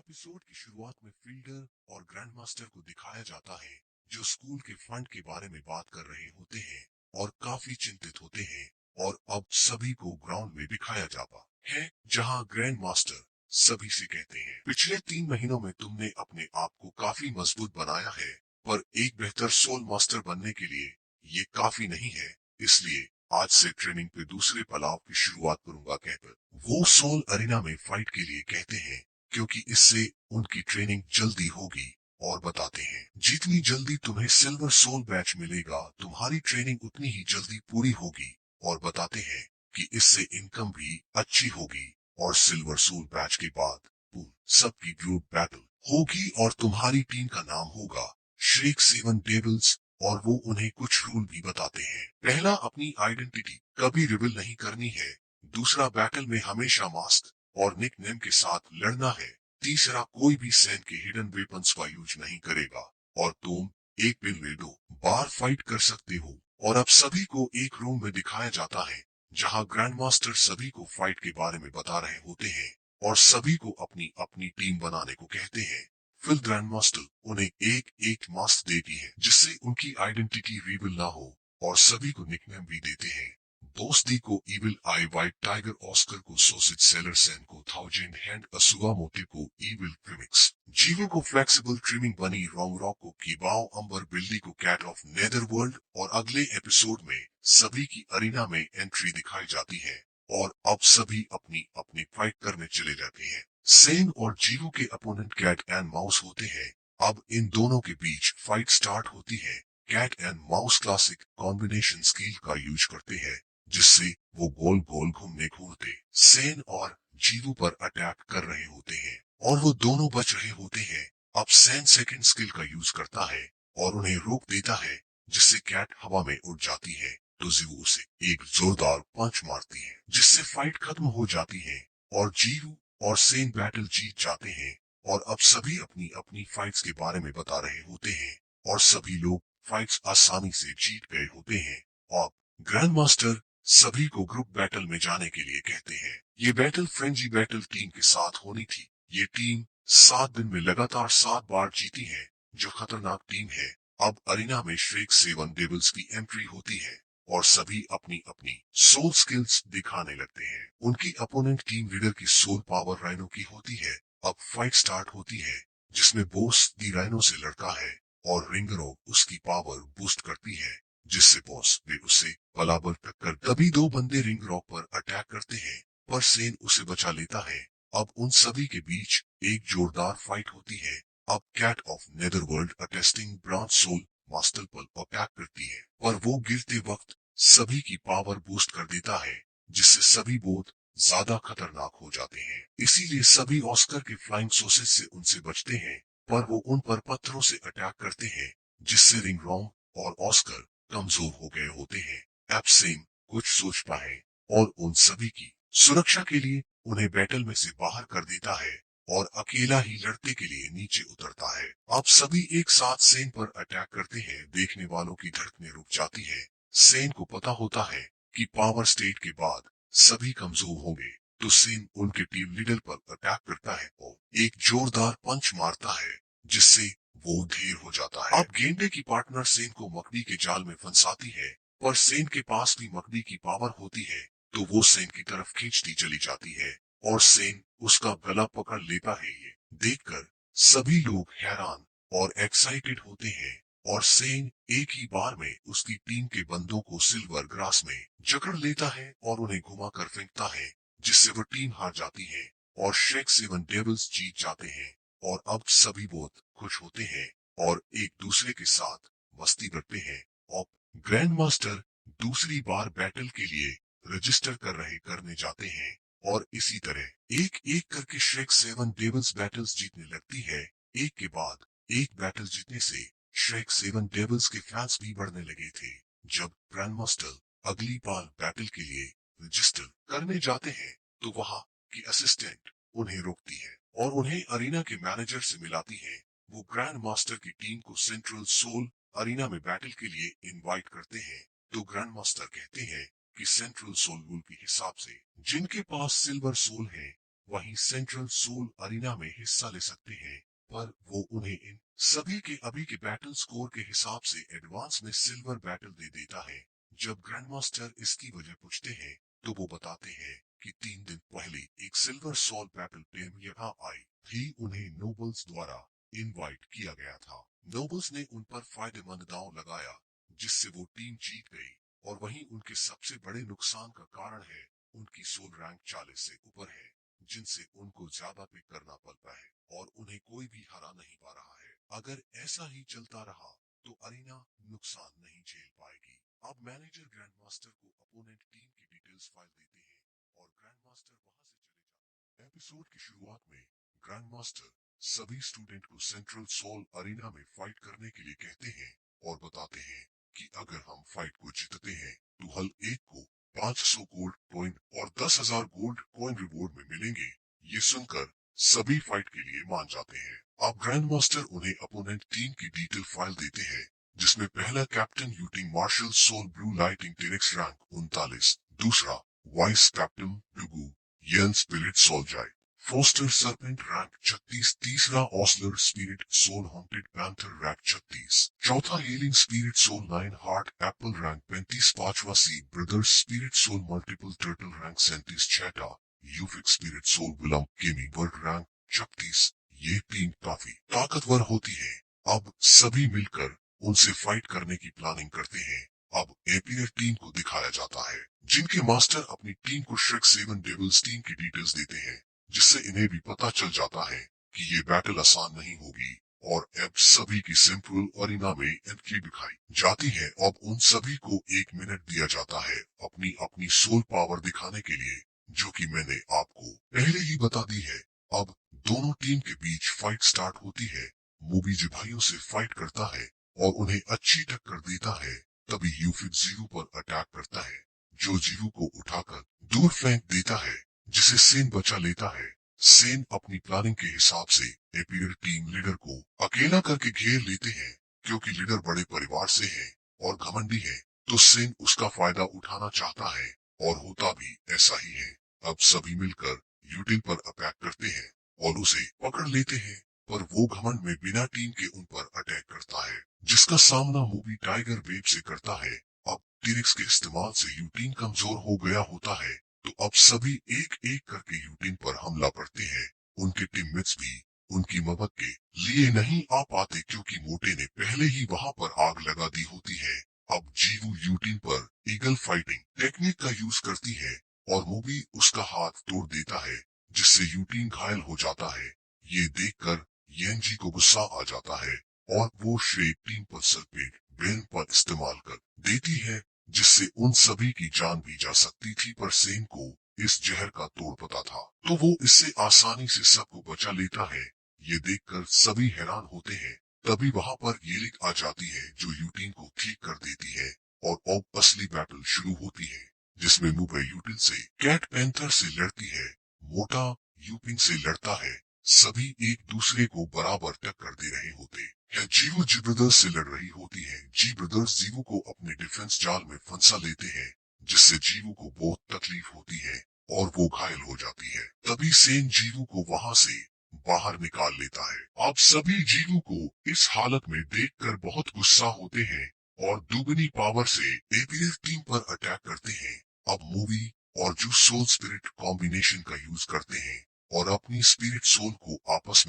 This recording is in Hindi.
एपिसोड की शुरुआत में फील्डर और ग्रैंड मास्टर को दिखाया जाता है जो स्कूल के फंड के बारे में बात कर रहे होते हैं और काफी चिंतित होते हैं। और अब सभी को ग्राउंड में दिखाया जाता है जहां ग्रैंड मास्टर सभी से कहते हैं, पिछले 3 महीनों में तुमने अपने आप को काफी मजबूत बनाया है, पर एक बेहतर सोल मास्टर बनने के लिए ये काफी नहीं है। इसलिए आज से ट्रेनिंग पे दूसरे पड़ाव की शुरुआत करूंगा कहकर वो सोल अरीना में फाइट के लिए कहते हैं, क्योंकि इससे उनकी ट्रेनिंग जल्दी होगी। और बताते हैं, जितनी जल्दी तुम्हें सिल्वर सोल बैच मिलेगा तुम्हारी ट्रेनिंग उतनी ही जल्दी पूरी होगी। और बताते हैं कि इससे इनकम भी अच्छी होगी। और सिल्वर सोल बैच के बाद पूल सबकी ग्रुप बैटल होगी और तुम्हारी टीम का नाम होगा श्रेक सेवन डेविल्स। और वो उन्हें कुछ रूल भी बताते हैं। पहला, अपनी आइडेंटिटी कभी रिवील नहीं करनी है। दूसरा, बैटल में हमेशा मास्क और निक नेम के साथ लड़ना है। तीसरा, कोई भी सैन के हिडन वेपन्स का यूज नहीं करेगा। और तुम एक बिल में 2 बार फाइट कर सकते हो। और अब सभी को एक रूम में दिखाया जाता है जहां ग्रैंड मास्टर सभी को फाइट के बारे में बता रहे होते हैं और सभी को अपनी अपनी टीम बनाने को कहते हैं। फिर ग्रैंड मास्टर उन्हें एक एक मास्क देती है जिससे उनकी आइडेंटिटी रिवील ना हो। और सभी को निकनेम भी देते हैं। दोस्ती को इविल आई वाइट टाइगर, ऑस्कर को सोसेज सेलर, सैन को थाउजेंड हैंड, असुआ मोटे को इविल प्रीमिक्स, जीवो को फ्लेक्सिबल ट्रिमिंग, बनी रॉन्ग रॉक को कीबाओ, अंबर बिल्ली को कैट ऑफ नेदरवर्ल्ड। और अगले एपिसोड में सभी की अरीना में एंट्री दिखाई जाती है और अब सभी अपनी अपनी फाइट करने चले जाते हैं। सेन और जीवो के अपोनेंट कैट एंड माउस होते हैं। अब इन दोनों के बीच फाइट स्टार्ट होती है। Cat and mouse classic combination skill का यूज करते हैं जिससे वो गोल गोल घूमने घूमते सेन और जीवो पर अटैक कर रहे होते हैं और वो दोनों बच रहे होते हैं। अब सैन सेकंड स्किल का यूज करता है और उन्हें रोक देता है जिससे कैट हवा में उड़ जाती है। तो जीवो उसे एक जोरदार पंच मारती है जिससे फाइट खत्म हो जाती है और जीवो और सेन बैटल जीत जाते हैं। और अब सभी अपनी अपनी फाइट्स के बारे में बता रहे होते हैं और सभी लोग फाइट्स आसानी से जीत गए होते हैं। और ग्रैंड मास्टर सभी को ग्रुप बैटल में जाने के लिए कहते हैं। ये बैटल फ्रेंजी बैटल टीम के साथ होनी थी। ये टीम 7 दिन में लगातार 7 बार जीती है जो खतरनाक टीम है। अब अरीना में श्रेक सेवन डेविल्स की एंट्री होती है और सभी अपनी अपनी सोल स्किल्स दिखाने लगते हैं। उनकी अपोनेंट टीम लीडर की सोल पावर राइनो की होती है। अब फाइट स्टार्ट होती है जिसमें बॉस दी राइनो से लड़ता है और रिंगरो उसकी पावर बूस्ट करती है जिससे बॉस भी उससे बराबर टक्कर। तभी 2 बंदे रिंग रॉक पर अटैक करते हैं पर सेन उसे बचा लेता है। अब उन सभी के बीच एक जोरदार फाइट होती है। अब cat of netherworld attesting branch soul master पर अटैक करती है पर वो गिरते वक्त सभी की पावर बूस्ट कर देता है जिससे सभी बहुत ज्यादा खतरनाक हो जाते हैं। इसीलिए सभी ऑस्कर के फ्लाइंग सोसेज से उनसे बचते हैं पर वो उन पर पत्थरों से अटैक करते हैं जिससे रिंग रॉन्ग और ऑस्कर कमजोर हो गए होते हैं। अब सेन कुछ सोचता है और उन सभी की सुरक्षा के लिए उन्हें बैटल में से बाहर कर देता है और अकेला ही लड़ने के लिए नीचे उतरता है। अब सभी एक साथ सेन पर अटैक करते हैं। देखने वालों की धड़कनें रुक जाती है। सेन को पता होता है कि पावर स्टेट के बाद सभी कमजोर होंगे तो सेन उनके टीम लीडर पर अटैक करता है और एक जोरदार पंच मारता है जिससे वो ढेर हो जाता है। अब गेंडे की पार्टनर सेन को मकड़ी के जाल में फंसाती है पर सेन के पास भी मकड़ी की पावर होती है तो वो सेन की तरफ खींचती चली जाती है और सेन उसका गला पकड़ लेता है। ये देखकर सभी लोग हैरान और एक्साइटेड होते हैं और सेन एक ही बार में उसकी टीम के बंदों को सिल्वर ग्रास में जकड़ लेता है और उन्हें घुमाकर फेंकता है जिससे वो टीम हार जाती है और श्रेक सेवन डेविल्स जीत जाते हैं। और अब सभी बहुत खुश होते हैं और एक दूसरे के साथ मस्ती करते हैं। और ग्रैंड मास्टर दूसरी बार बैटल के लिए रजिस्टर करने जाते हैं और इसी तरह एक एक करके श्रेक सेवन डेविल्स बैटल्स जीतने लगती है। एक के बाद एक बैटल जीतने से श्रेक सेवन डेविल्स के फैंस भी बढ़ने लगे थे। जब ग्रैंड मास्टर अगली बार बैटल के लिए रजिस्टर करने जाते हैं तो वहाँ की असिस्टेंट उन्हें रोकती है और उन्हें अरीना के मैनेजर से मिलाती है। वो ग्रैंड मास्टर की टीम को सेंट्रल सोल अरीना में बैटल के लिए इनवाइट करते हैं तो ग्रैंड मास्टर कहते हैं कि सेंट्रल सोल रूल के हिसाब से जिनके पास सिल्वर सोल है वहीं सेंट्रल सोल अरीना में हिस्सा ले सकते हैं, पर वो उन्हें इन सभी के अभी के बैटल स्कोर के हिसाब से एडवांस में सिल्वर बैटल दे देता है। जब ग्रैंडमास्टर इसकी वजह पूछते हैं तो वो बताते हैं कि 3 दिन पहले एक सिल्वर सोल बैटल टीम यहाँ आई थी, उन्हें नोबल्स द्वारा इनवाइट किया गया था। नोबल्स ने उन पर फायदेमंद दांव लगाया जिससे वो टीम जीत गई, और वहीं उनके सबसे बड़े नुकसान का कारण है उनकी सोल रैंक 40 से ऊपर है, जिनसे उनको ज्यादा पिक करना पड़ता है और उन्हें कोई भी हरा नहीं पा रहा है। अगर ऐसा ही चलता रहा तो अरीना नुकसान नहीं झेल पाएगी। अब मैनेजर ग्रैंडमास्टर को अपोनेंट टीम की डिटेल्स फाइल देते हैं और ग्रैंडमास्टर वहां से चले जाते हैं। एपिसोड की शुरुआत में ग्रैंडमास्टर सभी स्टूडेंट को सेंट्रल सोल अरीना में फाइट करने के लिए कहते हैं और बताते हैं कि अगर हम फाइट को जीतते हैं तो हल एक को 500 गोल्ड कॉइन और 10,000 गोल्ड कॉइन रिवॉर्ड में मिलेंगे। ये सुनकर सभी फाइट के लिए मान जाते हैं। अब ग्रैंड मास्टर उन्हें अपोनेंट टीम की डिटेल फाइल देते हैं, जिसमें पहला कैप्टन यूटिंग मार्शल सोल ब्लू लाइटिंग टेरेक्स रैंक 39, दूसरा वाइस कैप्टन डुगू यन स्पिरिट सोल्जाई फोस्टर सरपेंट रैंक 36, तीसरा ऑसलर spirit soul haunted panther rank 36, चौथा healing spirit soul 9 heart apple rank 35, पांचवा sea brothers spirit soul multiple turtle rank 37, छठा यूफिक स्पिरिट सोल विलम केमी बर्ड रैंक 36। ये टीम काफी ताकतवर होती है। अब सभी मिलकर उनसे फाइट करने की प्लानिंग करते हैं। अब एपियर टीम को दिखाया जाता है, जिनके मास्टर अपनी टीम को श्रेक 7 डेविल्स टीम की डिटेल्स देते हैं, जिससे इन्हें भी पता चल जाता है कि ये बैटल आसान नहीं होगी। और अब सभी की सिंपल अरीना में एंट्री दिखाई जाती है। अब उन सभी को 1 मिनट दिया जाता है अपनी अपनी सोल पावर दिखाने के लिए, जो कि मैंने आपको पहले ही बता दी है। अब दोनों टीम के बीच फाइट स्टार्ट होती है। मूबीज भाइयों से फाइट करता है और उन्हें अच्छी टक्कर देता है। तभी यूफिक जीवू पर अटैक करता है, जो जीवू को उठाकर दूर फेंक देता है, जिसे सेन बचा लेता है। सेन अपनी प्लानिंग के हिसाब से एपियर टीम लीडर को अकेला करके घेर लेते हैं, क्योंकि लीडर बड़े परिवार से है और घमंडी है, तो सेन उसका फायदा उठाना चाहता है और होता भी ऐसा ही है। अब सभी मिलकर यूटिन पर अटैक करते हैं और उसे पकड़ लेते हैं, पर वो घमंड में बिना टीम के उन पर अटैक करता है, जिसका सामना मूवी टाइगर वेब से करता है। अब टीरिक्स के इस्तेमाल से यूटिन कमजोर हो गया होता है, तो अब सभी एक एक करके यूटिन पर हमला करते हैं। उनके टीममेट्स भी उनकी मदद के लिए नहीं आ पाते, क्योंकि मोटे ने पहले ही वहां पर आग लगा दी होती है। अब जीवू यूटिन पर ईगल फाइटिंग टेक्निक का यूज करती है और मूवी उसका हाथ तोड़ देता है, जिससे यूटिन घायल हो जाता है। ये देखकर येंजी को गुस्सा आ जाता है और वो श्रेक टीम पर सरपेट ब्रेन पर इस्तेमाल कर देती है, जिससे उन सभी की जान भी जा सकती थी। पर सेन को इस जहर का तोड़ पता था, तो वो इससे आसानी से सबको बचा लेता है। ये देखकर सभी हैरान होते हैं। तभी वहां पर येलिक आ जाती है, जो यूटिन को ठीक कर देती है और अब असली बैटल शुरू होती है, जिसमें मुबे यूटिन से कैट पैंथर से लड़ती है, मोटा यूपिंग से लड़ता है। सभी एक दूसरे को बराबर टक्कर दे रहे होते हैं। जीवू जी ब्रदर्स से लड़ रही होती है। जी ब्रदर्स जीवू को अपने डिफेंस जाल में फंसा लेते हैं, जिससे जीवू को बहुत तकलीफ होती है और वो घायल हो जाती है। तभी सेन जीवू को वहां से बाहर निकाल लेता है। अब सभी जीवू को इस हालत में देखकर बहुत गुस्सा होते हैं और दुगनी पावर से एपीएफ टीम पर अटैक करते हैं। अब मूवी और जो सोल स्पिरिट कॉम्बिनेशन का यूज करते हैं और अपनी स्पिरिट सोल को आपस में